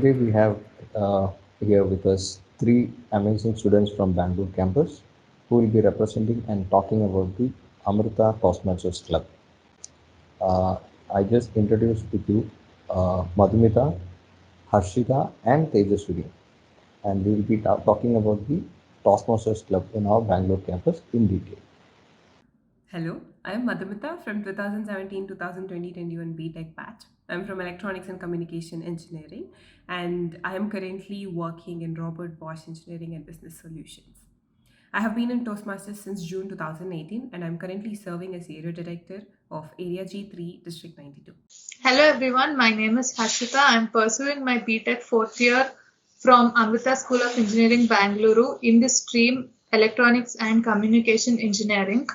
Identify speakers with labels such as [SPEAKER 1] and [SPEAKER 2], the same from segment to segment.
[SPEAKER 1] Today we have here with us three amazing students from Bangalore campus who will be representing and talking about the Amrita Toastmasters Club. Uh, I just introduced with you Madhumita, Harshita, and Tejaswini, and we will be talking about the Toastmasters Club in our Bangalore campus in detail.
[SPEAKER 2] Hello, I am Madhumita from 2017 2021 BTech batch. I'm from Electronics and Communication Engineering, and I am currently working in Robert Bosch Engineering and Business Solutions. I have been in Toastmasters since June 2018, and I'm currently serving as Area Director of Area G3, District 92.
[SPEAKER 3] Hello everyone, my name is Harshita. I'm pursuing my BTech fourth year from Amrita School of Engineering, Bangalore in the stream Electronics and Communication Engineering.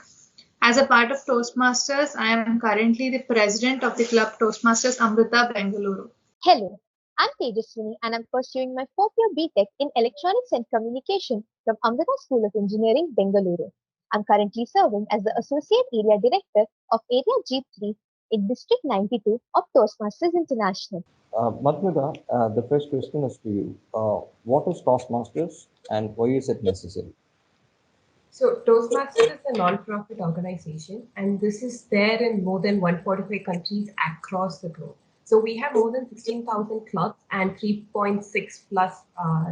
[SPEAKER 3] As a part of Toastmasters, I am currently the president of the club Toastmasters Amrita Bangalore.
[SPEAKER 4] Hello, I'm Tejaswini and I'm pursuing my fourth year BTech in Electronics and Communication from Amrita School of Engineering, Bengaluru. I'm currently serving as the Associate Area Director of Area G3 in District 92 of Toastmasters International.
[SPEAKER 1] Madhumita, the first question is to you. What is Toastmasters and why is it necessary?
[SPEAKER 5] So Toastmasters is a non-profit organization, and this is there in more than 145 countries across the globe. So we have more than 16,000 clubs and 3.6 plus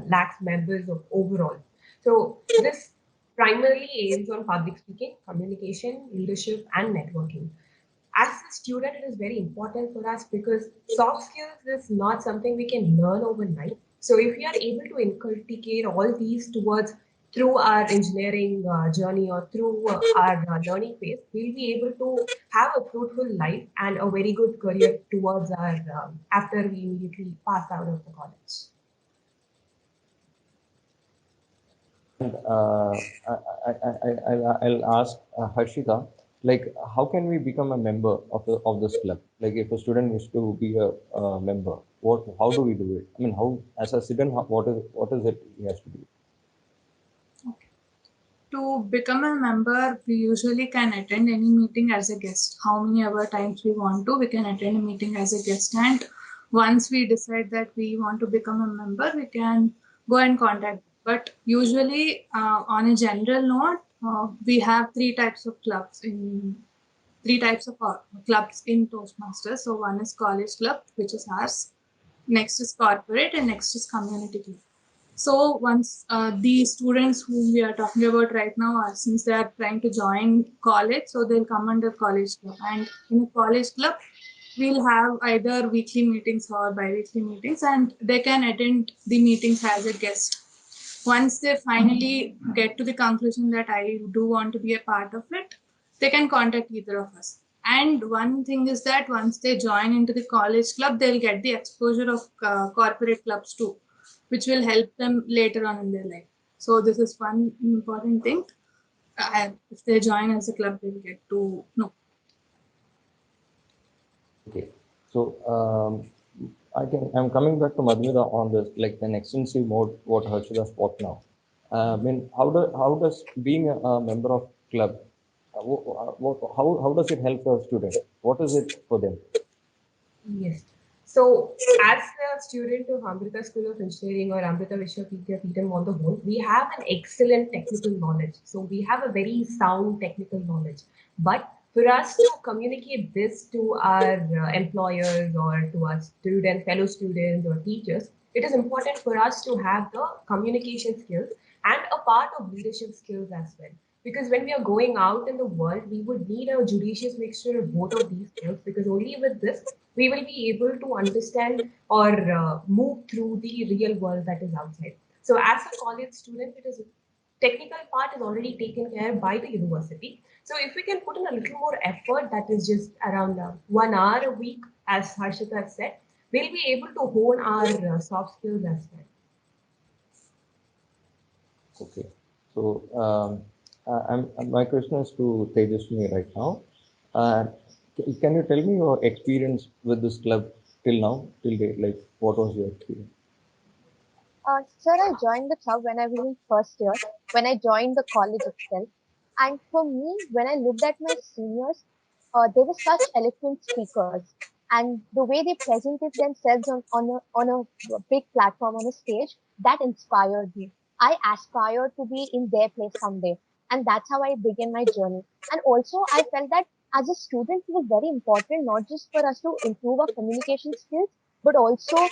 [SPEAKER 5] lakhs members of overall. So this primarily aims on public speaking, communication, leadership, and networking. As a student, it is very important for us because soft skills is not something we can learn overnight. So if we are able to inculcate all these towards through our engineering journey or through our learning phase, we'll be able to have a fruitful life and a very good career towards our after we immediately pass out of the college.
[SPEAKER 1] And I'll ask Harshita, like, how can we become a member of this club? Like, if a student is to be a member, how do we do it? I mean, how as a student, what is it he has to do?
[SPEAKER 3] To become a member, we usually can attend any meeting as a guest. How many ever times we want to, we can attend a meeting as a guest. And once we decide that we want to become a member, we can go and contact. But usually, on a general note, we have three types of clubs in Toastmasters. So one is college club, which is ours. Next is corporate, and next is community club. So once the students whom we are talking about right now are, since they are trying to join college, so they'll come under college club. And in a college club, we'll have either weekly meetings or bi-weekly meetings, and they can attend the meetings as a guest. Once they finally get to the conclusion that I do want to be a part of it, they can contact either of us. And one thing is that once they join into the college club, they'll get the exposure of corporate clubs too, which will help them later on in their life. So this is one important thing. If they join as a club, they'll get to know.
[SPEAKER 1] Okay, so I'm coming back to Madhumita on this, like an extensive mode, what Harshita spoke now. I mean, how does being a member of club, how does it help the student? What is it for them?
[SPEAKER 5] Yes. So, as a student of Amrita School of Engineering or Amrita Vishwavidyapeetham on the whole, we have an excellent technical knowledge. So, we have a very sound technical knowledge. But for us to communicate this to our employers or to our students, fellow students or teachers, it is important for us to have the communication skills and a part of leadership skills as well. Because when we are going out in the world, we would need a judicious mixture of both of these skills because only with this we will be able to understand or move through the real world that is outside. So, as a college student, it is technical part is already taken care by the university. So, if we can put in a little more effort, that is just around 1 hour a week, as Harshita said, we'll be able to hone our soft skills as well.
[SPEAKER 1] Okay, so my question is to Tejaswini right now. Uh, can you tell me your experience with this club till now, till date? Like, what was your experience?
[SPEAKER 4] Sir, I joined the club when I was in first year, when I joined the college itself. And for me, when I looked at my seniors, they were such eloquent speakers. and the way they presented themselves on a big platform, on a stage, that inspired me. I aspired to be in their place someday. And that's how I began my journey. And also, I felt that as a student, it was very important not just for us to improve our communication skills, but also,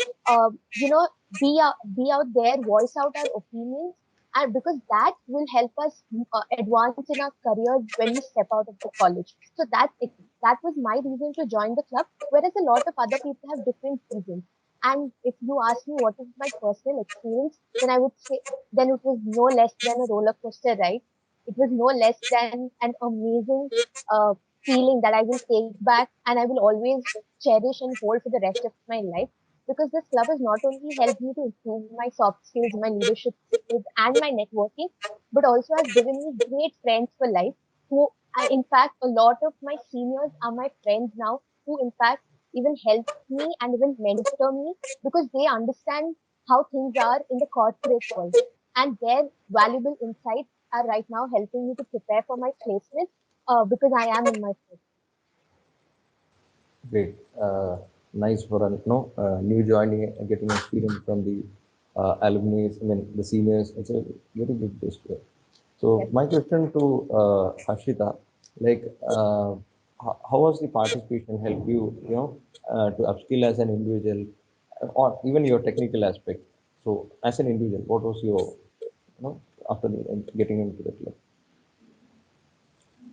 [SPEAKER 4] you know, be out there, voice out our opinions, and because that will help us advance in our careers when we step out of the college. So that was my reason to join the club, whereas a lot of other people have different reasons. And if you ask me what is my personal experience, then I would say then it was no less than a roller coaster ride. It was no less than an amazing uh, feeling that I will take back and I will always cherish and hold for the rest of my life, because this club has not only helped me to improve my soft skills, my leadership skills, and my networking, but also has given me great friends for life. Who, in fact, a lot of my seniors are my friends now, who, in fact, even help me and even mentor me because they understand how things are in the corporate world. And their valuable insights are right now helping me to prepare for my placement because I am in my first.
[SPEAKER 1] Great. Nice for a new joining and getting experience from the alumni, I mean the seniors. It's a very good gesture. So
[SPEAKER 4] Yes.
[SPEAKER 1] my question to Harshita, like, how was the participation help you, to upskill as an individual, or even your technical aspect? So as an individual, what was your, after getting into the club?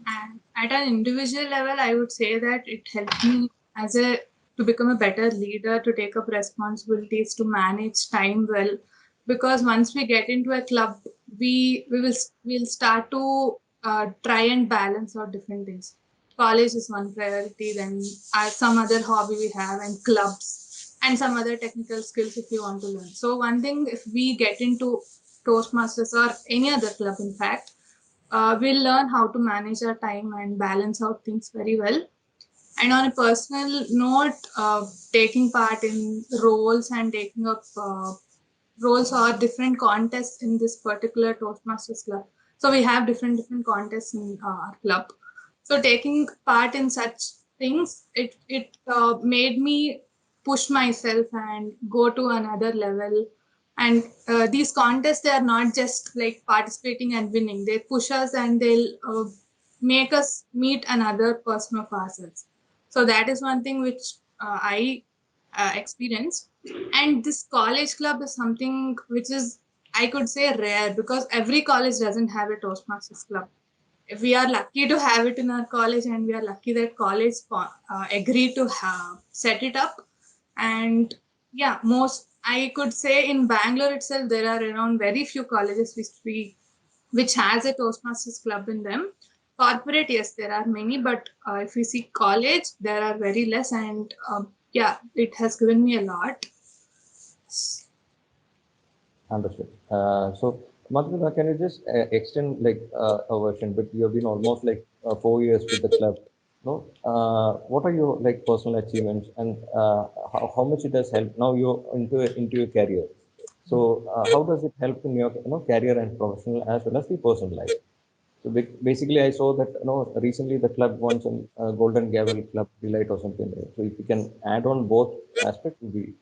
[SPEAKER 3] And at an individual level, I would say that it helped me as a to become a better leader, to take up responsibilities, to manage time well. Because once we get into a club, we'll start to try and balance out different things. College is one priority, then some other hobby we have, and clubs, and some other technical skills if you want to learn. So one thing, if we get into Toastmasters or any other club, in fact, we'll learn how to manage our time and balance out things very well. And on a personal note, taking part in roles and taking up roles or different contests in this particular Toastmasters club. So we have different contests in our club. So taking part in such things, it made me push myself and go to another level. And these contests, they are not just like participating and winning. They push us and they'll make us meet another person of ourselves. So that is one thing which I experienced. And this college club is something which is, I could say, rare, because every college doesn't have a Toastmasters club. If we are lucky to have it in our college, and we are lucky that college agreed to set it up. And yeah, most, I could say, in Bangalore itself there are around very few colleges which has a Toastmasters club in them. Corporate, yes, there are many, but if we see college, there are very less. And yeah, it has given me a lot.
[SPEAKER 1] Understood. So, Madhumita, can you just extend like a version? But you have been almost like 4 years with the club. No, what are your like personal achievements, and how much it has helped? Now you're into your career. So, how does it help in your career and professional as well as the personal life? So basically, I saw that recently the club won some Golden Gavel Club Delight or something. So if you can add on both aspects, would be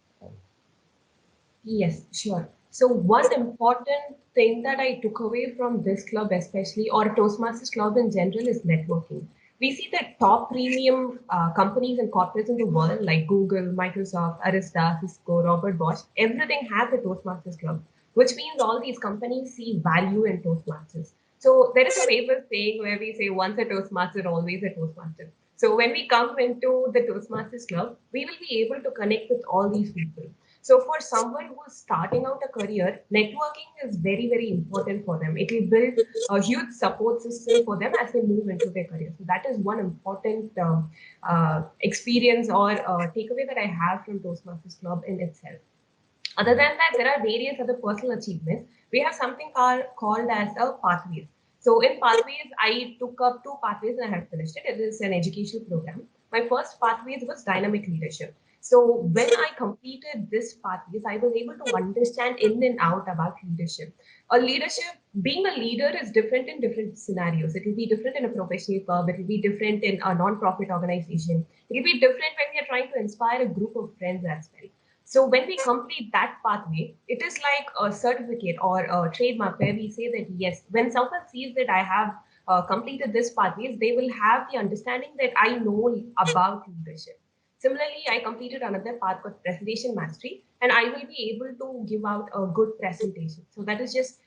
[SPEAKER 5] Yes, sure. So one important thing that I took away from this club, especially, or Toastmasters club in general, is networking. We see that top premium companies and corporates in the world, like Google, Microsoft, Arista, Cisco, Robert Bosch, everything has a Toastmasters club, which means all these companies see value in Toastmasters. So there is a famous saying where we say, once a Toastmaster, always a Toastmaster. So when we come into the Toastmasters club, we will be able to connect with all these people. So for someone who is starting out a career, networking is very, very important for them. It will build a huge support system for them as they move into their career. So that is one important experience or takeaway that I have from Toastmasters Club in itself. Other than that, there are various other personal achievements. We have something called as a pathways. So in pathways, I took up two pathways and I have finished it. It is an educational program. My first pathways was dynamic leadership. So when I completed this pathways, I was able to understand in and out about leadership. A leadership, being a leader is different in different scenarios. It will be different in a professional club. It will be different in a non-profit organization. It will be different when we are trying to inspire a group of friends as well. So when we complete that pathway, it is like a certificate or a trademark where we say that yes, when someone sees that I have completed this pathways, they will have the understanding that I know about leadership. Similarly, I completed another path called presentation mastery, and I will be able to give out a good presentation. So that is just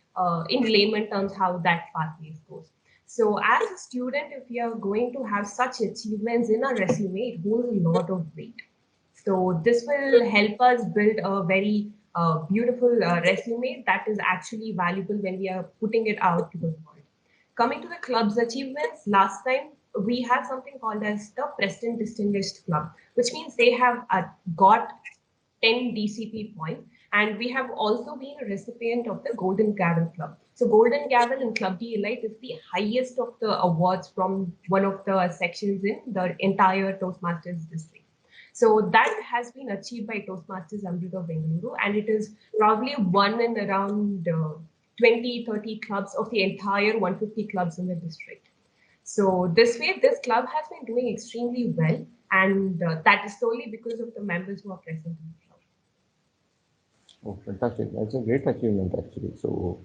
[SPEAKER 5] in layman terms how that pathway goes. So as a student, if you are going to have such achievements in a resume, it holds a lot of weight. So this will help us build a very beautiful resume that is actually valuable when we are putting it out to the world. Coming to the club's achievements, last time we had something called as the Preston Distinguished Club, which means they have got 10 DCP points. And we have also been a recipient of the Golden Gavel Club. So Golden Gavel in Club D Elite is the highest of the awards from one of the sections in the entire Toastmasters district. So that has been achieved by Toastmasters Amrita Bengaluru, and it is probably one in around 20, 30 clubs of the entire 150 clubs in the district. So this way, this club has been doing extremely well, and that is solely because of the members who are present in the club.
[SPEAKER 1] Oh, fantastic. That's a great achievement, actually. So,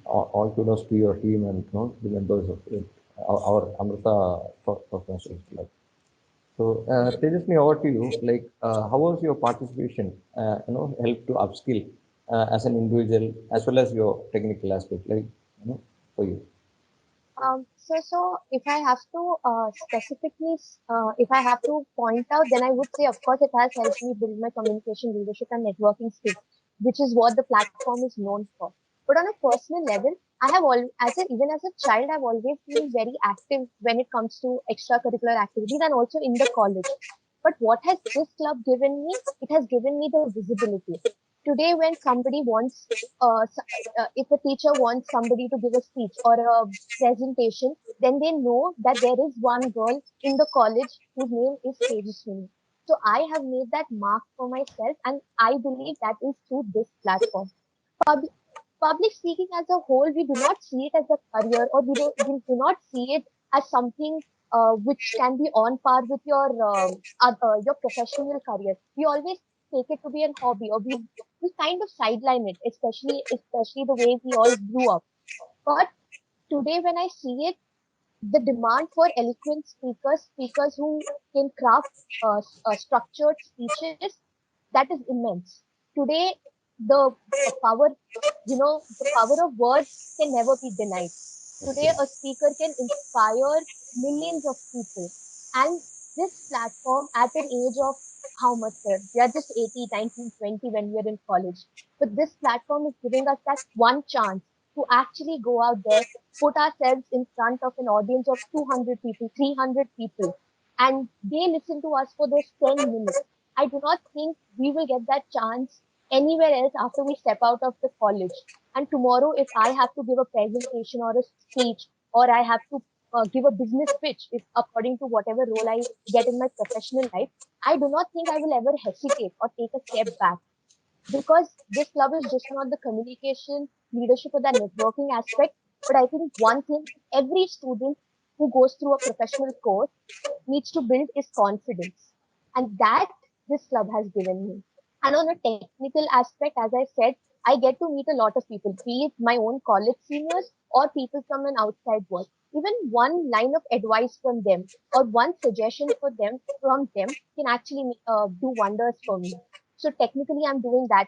[SPEAKER 1] all kudos to your team and the members of it, our Amrita Toastmasters Club. So, Tejasni, over to you. Like, how was your participation? Help to upskill as an individual as well as your technical aspect, like, for you.
[SPEAKER 4] So if I have to if I have to point out, then I would say, of course, it has helped me build my communication, leadership, and networking skills, which is what the platform is known for. But on a personal level, I have all, even as a child, I've always been very active when it comes to extracurricular activities and also in the college. But what has this club given me? It has given me the visibility. Today, when somebody wants, if a teacher wants somebody to give a speech or a presentation, then they know that there is one girl in the college whose name is Tejaswini. So I have made that mark for myself, and I believe that is through this platform. Pub- Public speaking as a whole, we do not see it as a career, or we do not see it as something which can be on par with your professional career. We always take it to be a hobby, or we kind of sideline it, especially the way we all grew up. But today, when I see it, the demand for eloquent speakers who can craft structured speeches, that is immense. Today, the power, the power of words can never be denied. Today, a speaker can inspire millions of people. And this platform, at an age of how much there? We are just 18, 19, 20 when we are in college. But this platform is giving us that one chance to actually go out there, put ourselves in front of an audience of 200 people, 300 people, and they listen to us for those 10 minutes. I do not think we will get that chance anywhere else after we step out of the college. And tomorrow, if I have to give a presentation or a speech, or I have to give a business pitch, if according to whatever role I get in my professional life, I do not think I will ever hesitate or take a step back, because this club is just not the communication, leadership, or the networking aspect. But I think one thing every student who goes through a professional course needs to build is confidence. And that this club has given me. And on a technical aspect, as I said, I get to meet a lot of people, be it my own college seniors or people from an outside world. Even one line of advice from them or one suggestion from them can actually do wonders for me. So technically, I'm doing that.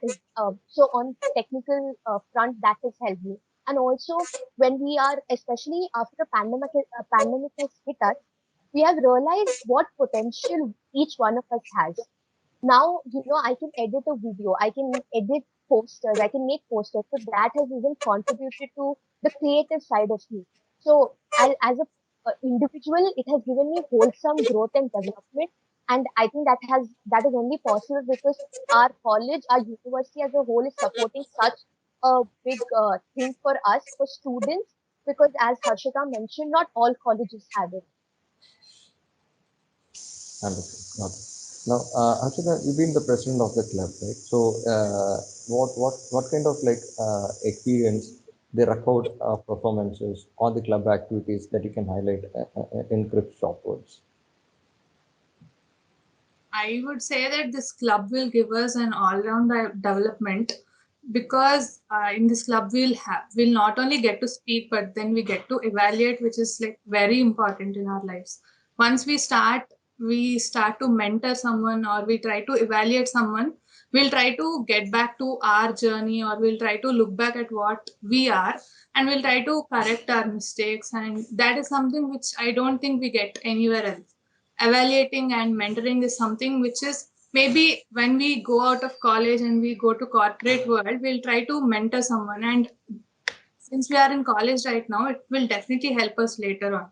[SPEAKER 4] So on technical front, that has helped me. And also, when we are, especially after the pandemic has hit us, we have realized what potential each one of us has. Now, I can edit a video, I can edit posters, I can make posters. So that has even contributed to the creative side of me. So as a individual, it has given me wholesome growth and development. And I think that is only possible because our college, our university as a whole is supporting such a big thing for us, for students, because as Harshita mentioned, not all colleges have it.
[SPEAKER 1] Understood. Got it. Now, Archita, you've been the president of the club, right? So, what kind of like experience they record performances or the club activities that you can highlight in crypt short words?
[SPEAKER 3] I would say that this club will give us an all-round development because in this club we'll not only get to speak, but then we get to evaluate, which is like very important in our lives. Once we start to mentor someone or we try to evaluate someone, we'll try to get back to our journey or we'll try to look back at what we are and we'll try to correct our mistakes. And that is something which I don't think we get anywhere else. Evaluating and mentoring is something which is maybe when we go out of college and we go to corporate world, we'll try to mentor someone. And since we are in college right now, it will definitely help us later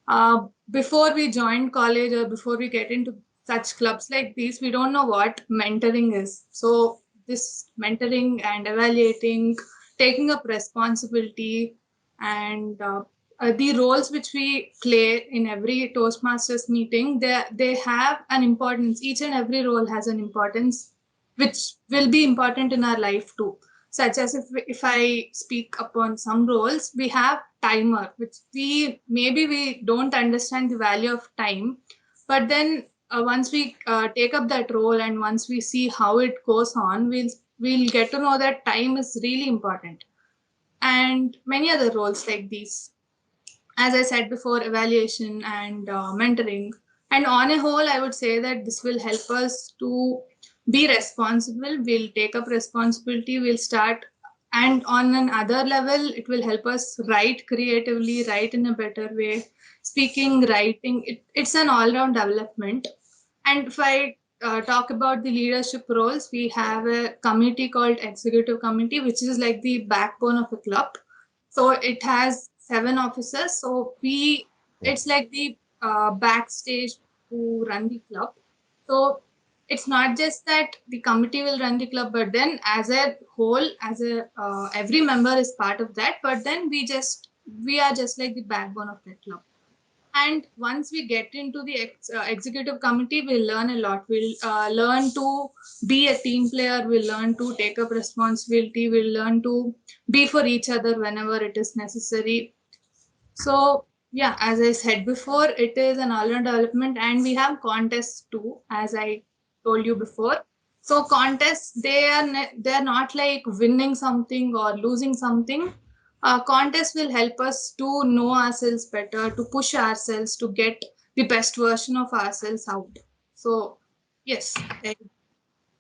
[SPEAKER 3] on. Before we join college or before we get into such clubs like these, we don't know what mentoring is. So this mentoring and evaluating, taking up responsibility, and the roles which we play in every Toastmasters meeting, they have an importance. Each and every role has an importance, which will be important in our life too. Such as if I speak upon some roles, we have timer, which we don't understand the value of time, but then once we take up that role and once we see how it goes on, we'll get to know that time is really important, and many other roles like these. As I said before, evaluation and mentoring. And on a whole, I would say that this will help us to be responsible. We'll take up responsibility. We'll start. And on another level, it will help us write creatively, write in a better way. Speaking, writing, it's an all round development. And if I talk about the leadership roles, we have a committee called Executive Committee, which is like the backbone of a club. So it has 7 officers. So it's like the backstage who run the club. So it's not just that the committee will run the club, but then as a whole, as a every member is part of that. But then we are just like the backbone of that club. And once we get into the executive committee, we'll learn a lot. We'll learn to be a team player. We'll learn to take up responsibility. We'll learn to be for each other whenever it is necessary. So yeah, as I said before, it is an all-round development, and we have contests too, as I told you before. So contests, they're not like winning something or losing something. Contests will help us to know ourselves better, to push ourselves to get the best version of ourselves out. So yes,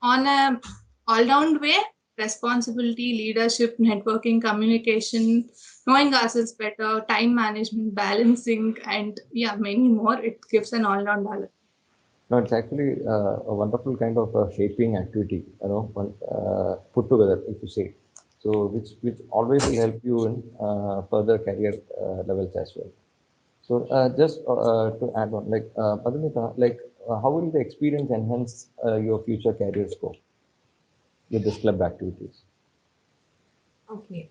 [SPEAKER 3] on a all-round way, responsibility, leadership, networking, communication, knowing ourselves better, time management, balancing, and yeah, many more. It gives an all-round balance.
[SPEAKER 1] No, it's actually a wonderful kind of shaping activity, put together, if you say. So, which always will help you in further career levels as well. So, just to add on, like Madhumita, like how will the experience enhance your future career scope with this club activities?
[SPEAKER 5] Okay.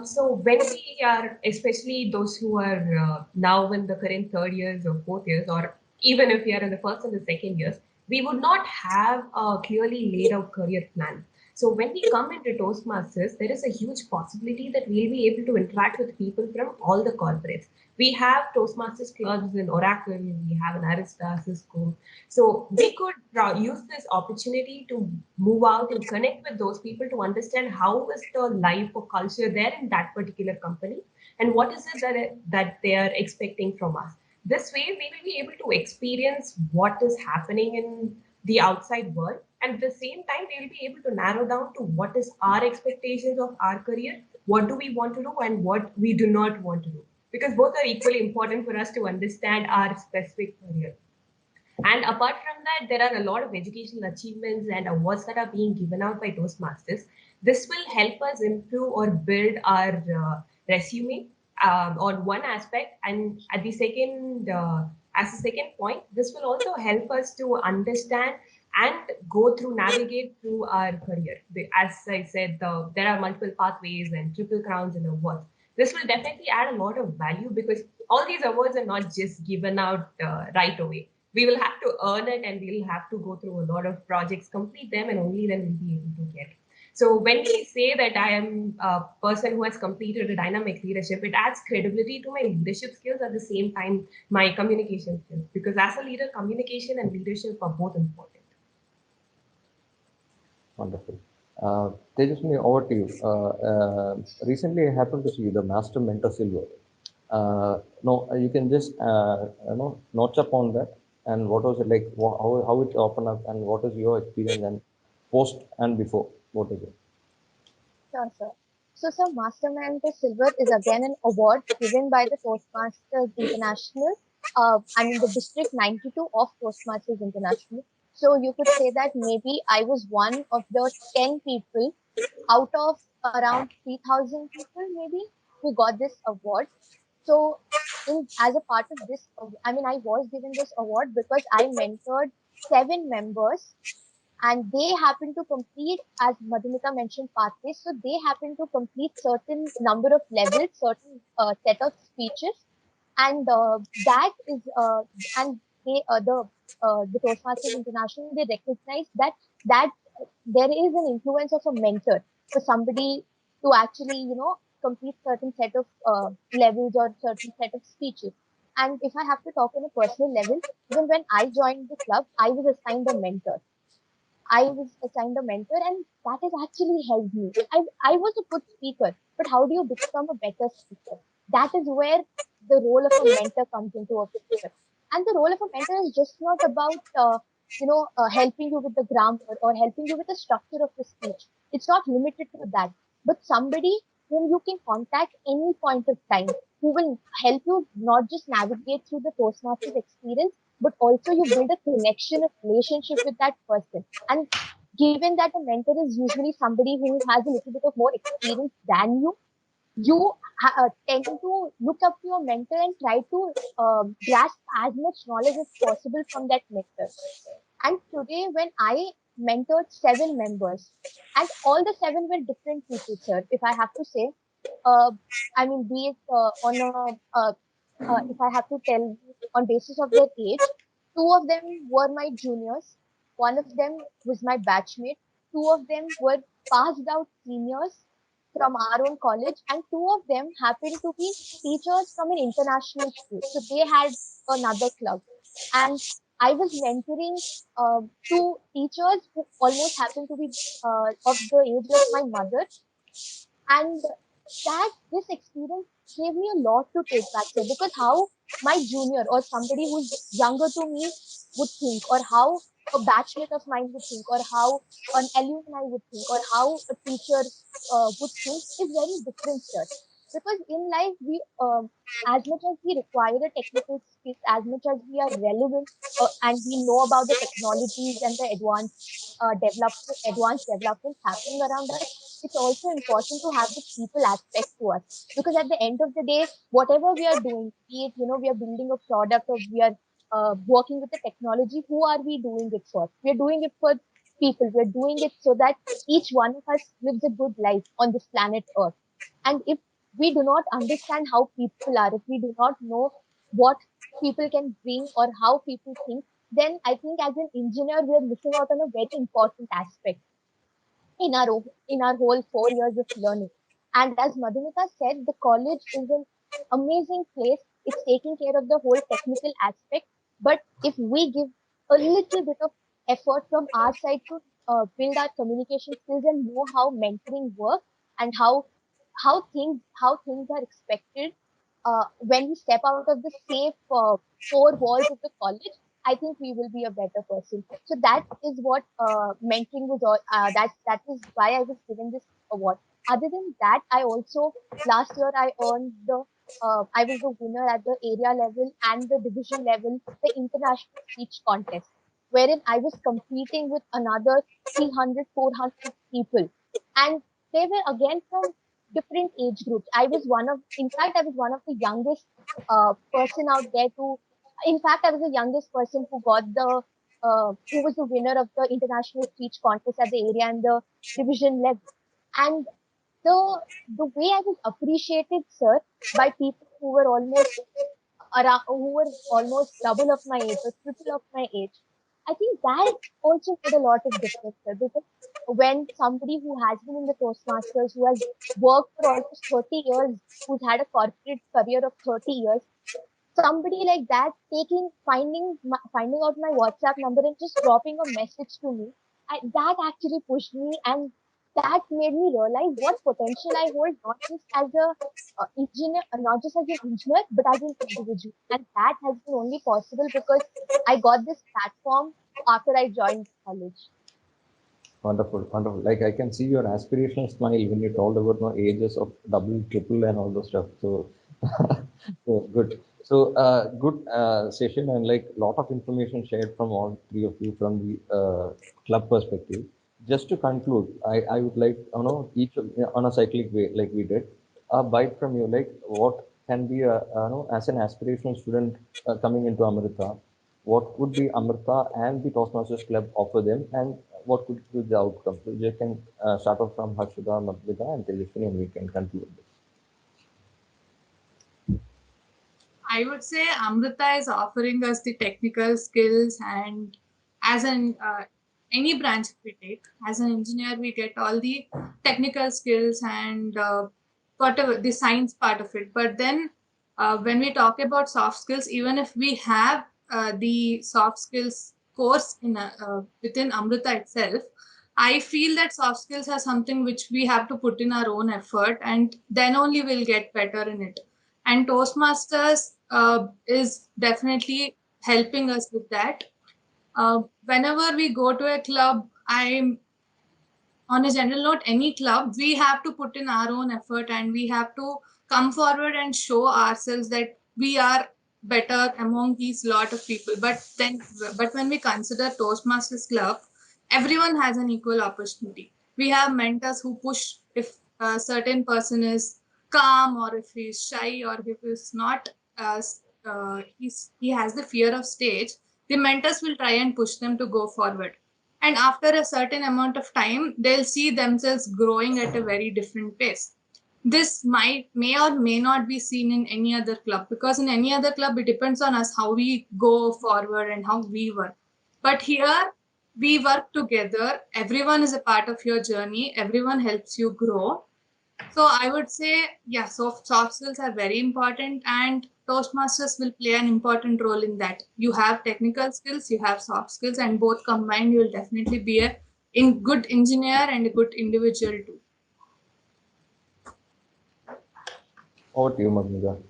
[SPEAKER 5] So when we are, especially those who are now in the current third years or fourth years, or even if we are in the first and the second years, we would not have a clearly laid out career plan. So when we come into Toastmasters, there is a huge possibility that we'll be able to interact with people from all the corporates. We have Toastmasters clubs in Oracle, we have an Arista, Cisco. So we could use this opportunity to move out and connect with those people to understand how is the life or culture there in that particular company and what is it that they are expecting from us. This way, we will be able to experience what is happening in the outside world. And at the same time, we will be able to narrow down to what is our expectations of our career, what do we want to do, and what we do not want to do. Because both are equally important for us to understand our specific career. And apart from that, there are a lot of educational achievements and awards that are being given out by Toastmasters. This will help us improve or build our resume on one aspect, and at the second, as a second point, this will also help us to understand and go through, navigate through our career. As I said, there are multiple pathways and triple crowns and awards. This will definitely add a lot of value because all these awards are not just given out right away. we will have to earn it, and we'll have to go through a lot of projects, complete them, and only then we'll be able to get. So when we say that I am a person who has completed a dynamic leadership, it adds credibility to my leadership skills, at the same time my communication skills, because as a leader, communication and leadership are both important.
[SPEAKER 1] Wonderful. Tejaswini, over to you. Recently, I happened to see the Master Mentor Silver. No, you can just notch up on that. And what was it like? How it opened up, and what is your experience and post and before? What is it?
[SPEAKER 4] Sure, sir. So, sir, Mastermind Silver is again an award given by the Toastmasters International. I mean, the District 92 of Toastmasters International. So, you could say that maybe I was one of the 10 people out of around 3,000 people, maybe, who got this award. So, as a part of this, I mean, I was given this award because I mentored 7 members, and they happen to complete, as Madhumita mentioned, pathways. So they happen to complete certain number of levels, certain set of speeches, and that is and they the Toastmasters International, they recognize that there is an influence of a mentor for somebody to actually complete certain set of levels or certain set of speeches. And if I have to talk on a personal level, even when I joined the club, I was assigned a mentor. I was assigned a mentor, and that has actually helped me. I was a good speaker, but how do you become a better speaker? That is where the role of a mentor comes into a picture. And the role of a mentor is just not about, helping you with the grammar or helping you with the structure of the speech. It's not limited to that, but somebody whom you can contact any point of time, who will help you not just navigate through the Toastmasters experience, but also you build a connection, a relationship with that person. And given that a mentor is usually somebody who has a little bit of more experience than you tend to look up to your mentor and try to grasp as much knowledge as possible from that mentor. And today, when I mentored 7 members, and all the 7 were different people, sir, if I have to say, uh, I mean, be it if I have to tell you on basis of their age, 2 of them were my juniors, one of them was my batchmate, 2 of them were passed out seniors from our own college, and 2 of them happened to be teachers from an international school. So they had another club, and I was mentoring 2 teachers who almost happened to be of the age of my mother, and that this experience gave me a lot to take back, sir, because how my junior or somebody who's younger to me would think, or how a batchmate of mine would think, or how an alumni would think, or how a teacher would think is very different, sir. Because in life, as much as we require the technical skills, as much as we are relevant and we know about the technologies and the advanced developments happening around us, it's also important to have the people aspect to us, because at the end of the day, whatever we are doing, be it we are building a product, or we are working with the technology, who are we doing it for? We are doing it for people. We are doing it so that each one of us lives a good life on this planet Earth. And if we do not understand how people are, if we do not know what people can bring or how people think, then I think as an engineer we are missing out on a very important aspect in our whole 4 years of learning. And as Madhumita said, the college is an amazing place. It's taking care of the whole technical aspect. But if we give a little bit of effort from our side to build our communication skills and know how mentoring works, and how things are expected when we step out of the safe 4 walls of the college, I think we will be a better person. So that is what mentoring was all. That is why I was given this award. Other than that, I also last year I earned the I was the winner at the area level and the division level, the international speech contest, wherein I was competing with another 300, 400 people, and they were again from different age groups. In fact, I was one of the youngest person out there to. In fact, I was the youngest person who was the winner of the international speech contest at the area and the division level. And the the way I was appreciated, sir, by people who were almost around, who were almost double of my age or triple of my age. I think that also made a lot of difference sir, because when somebody who has been in the Toastmasters, who has worked for almost 30 years, who's had a corporate career of 30 years, somebody like that finding out my WhatsApp number and just dropping a message to me, that actually pushed me, and that made me realize what potential I hold, not just as a engineer, not just as an engineer, but as an individual. And that has been only possible because I got this platform after I joined college.
[SPEAKER 1] Wonderful, wonderful. Like I can see your aspirational smile when you told about no ages of double, triple, and all those stuff. So, so good. So good session and like lot of information shared from all three of you from the club perspective. Just to conclude, I would like each on a cyclic way like we did a bite from you like what can be as an aspirational student coming into Amrita, what would be Amrita and the Toastmasters Club offer them, and what could be the outcome? So you can start off from Harshada, Madhvita, and Tejaswini, and we can conclude this.
[SPEAKER 3] I would say Amrita is offering us the technical skills, and as an any branch we take, as an engineer, we get all the technical skills and whatever the science part of it. But then when we talk about soft skills, even if we have the soft skills course in within Amrita itself, I feel that soft skills are something which we have to put in our own effort, and then only we'll get better in it. And Toastmasters is definitely helping us with that. Whenever we go to a club, I'm on a general note, any club, we have to put in our own effort and we have to come forward and show ourselves that we are better among these lot of people. But when we consider Toastmasters Club, everyone has an equal opportunity. We have mentors who push if a certain person is calm or if he's shy or if he's not, he has the fear of stage, the mentors will try and push them to go forward, and after a certain amount of time they'll see themselves growing at a very different pace. This may or may not be seen in any other club, because in any other club it depends on us how we go forward and how we work. But here we work together, everyone is a part of your journey, everyone helps you grow. So I would say, yeah, so soft skills are very important, and Toastmasters will play an important role in that. You have technical skills, you have soft skills, and both combined, you will definitely be a good engineer and a good individual too.
[SPEAKER 1] Over to you, Madhvita.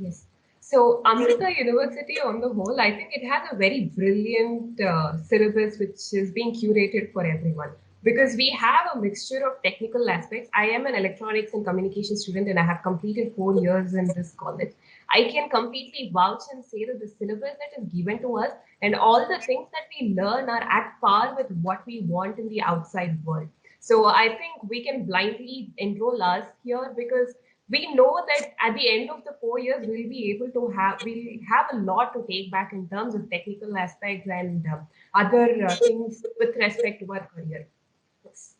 [SPEAKER 5] Yes. So Amrita University on the whole, I think it has a very brilliant syllabus which is being curated for everyone, because we have a mixture of technical aspects. I am an electronics and communication student and I have completed 4 years in this college. I can completely vouch and say that the syllabus that is given to us and all the things that we learn are at par with what we want in the outside world. So I think we can blindly enroll us here, because we know that at the end of the 4 years we'll have a lot to take back in terms of technical aspects and other things with respect to our career.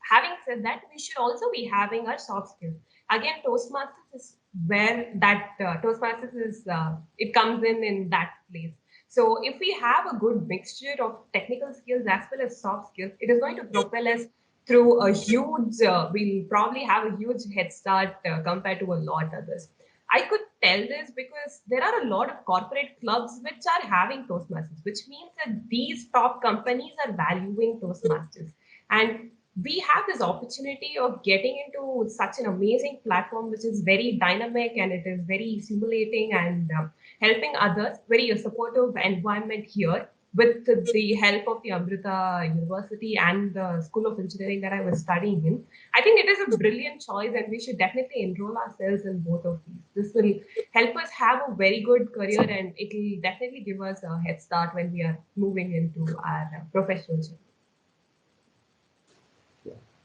[SPEAKER 5] Having said that, we should also be having our soft skills. Again, Toastmasters is where that Toastmasters is it comes in that place. So if we have a good mixture of technical skills as well as soft skills, it is going to propel us through a huge. We'll probably have a huge head start compared to a lot others. I could tell this because there are a lot of corporate clubs which are having Toastmasters, which means that these top companies are valuing Toastmasters. And we have this opportunity of getting into such an amazing platform which is very dynamic and it is very stimulating and helping others, very supportive environment here with the help of the Amrita University and the School of Engineering that I was studying in. I think it is a brilliant choice and we should definitely enroll ourselves in both of these. This will help us have a very good career and it will definitely give us a head start when we are moving into our professional journey.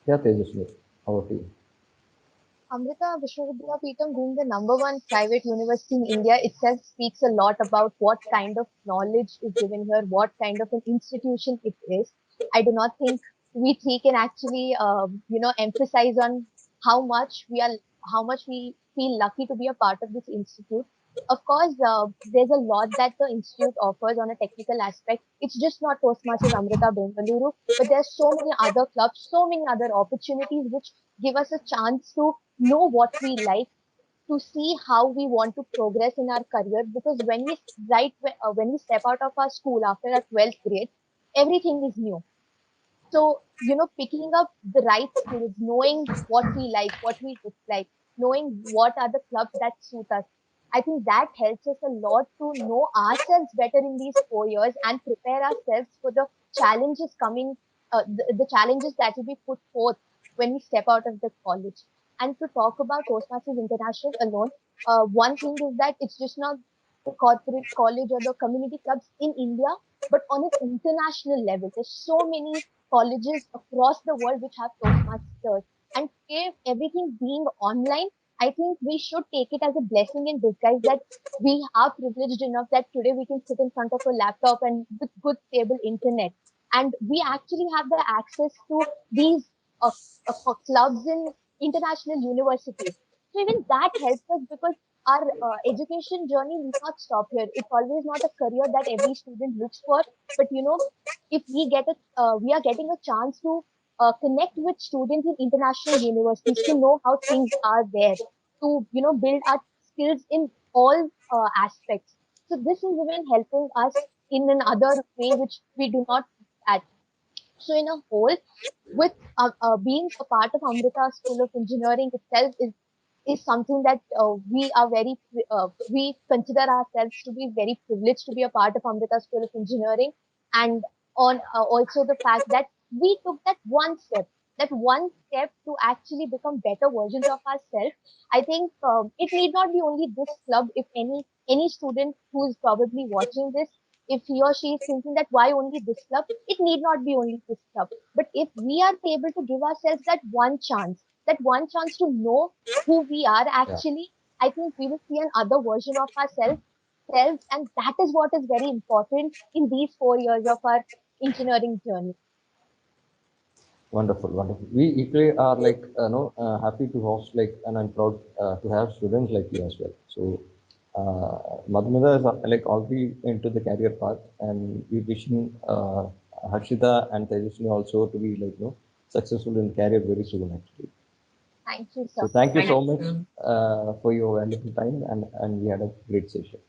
[SPEAKER 1] Yeah, Tejaswini, over to you.
[SPEAKER 4] Amrita Vishwavidyapeetham being the number one private university in India itself speaks a lot about what kind of knowledge is given here, what kind of an institution it is. I do not think we three can actually, emphasize on how much we are how much we feel lucky to be a part of this institute. Of course, there's a lot that the institute offers on a technical aspect. It's just not Toastmasters Amrita Bengaluru, but there's so many other clubs, so many other opportunities which give us a chance to know what we like, to see how we want to progress in our career. Because when we step out of our school after our 12th grade, everything is new. So, picking up the right skills, knowing what we like, what we dislike, knowing what are the clubs that suit us, I think that helps us a lot to know ourselves better in these 4 years and prepare ourselves for the challenges coming, the challenges that will be put forth when we step out of the college. And to talk about Toastmasters International alone, one thing is that it's just not the corporate college or the community clubs in India, but on an international level. There's so many colleges across the world which have Toastmasters. And if everything being online, I think we should take it as a blessing in disguise that we are privileged enough that today we can sit in front of a laptop and with good stable internet. And we actually have the access to these clubs in international universities. So even that helps us because our education journey need not stop here. It's always not a career that every student looks for, but if we are getting a chance to connect with students in international universities to know how things are there, to build our skills in all aspects. So this is even helping us in another way which we do not at. So in a whole, with being a part of Amrita School of Engineering itself is something that we consider ourselves to be very privileged to be a part of Amrita School of Engineering, and on also the fact that we took that one step to actually become better versions of ourselves. I think it need not be only this club. If any student who is probably watching this, if he or she is thinking that why only this club, it need not be only this club. But if we are able to give ourselves that one chance to know who we are
[SPEAKER 1] Yeah,
[SPEAKER 4] actually, I think we will see another version of ourselves, and that is what is very important in these 4 years of our engineering journey.
[SPEAKER 1] wonderful, wonderful. We equally are like happy to host like, and I'm proud to have students like you as well. So Madhumita is like already into the career path, and we wishing Harshita and Tejaswini also to be like successful in career very soon actually.
[SPEAKER 4] Thank you,
[SPEAKER 1] So
[SPEAKER 4] sir.
[SPEAKER 1] thank you
[SPEAKER 5] Thank
[SPEAKER 1] so
[SPEAKER 5] you,
[SPEAKER 1] much
[SPEAKER 5] sir.
[SPEAKER 1] for your valuable time, and we had a great session.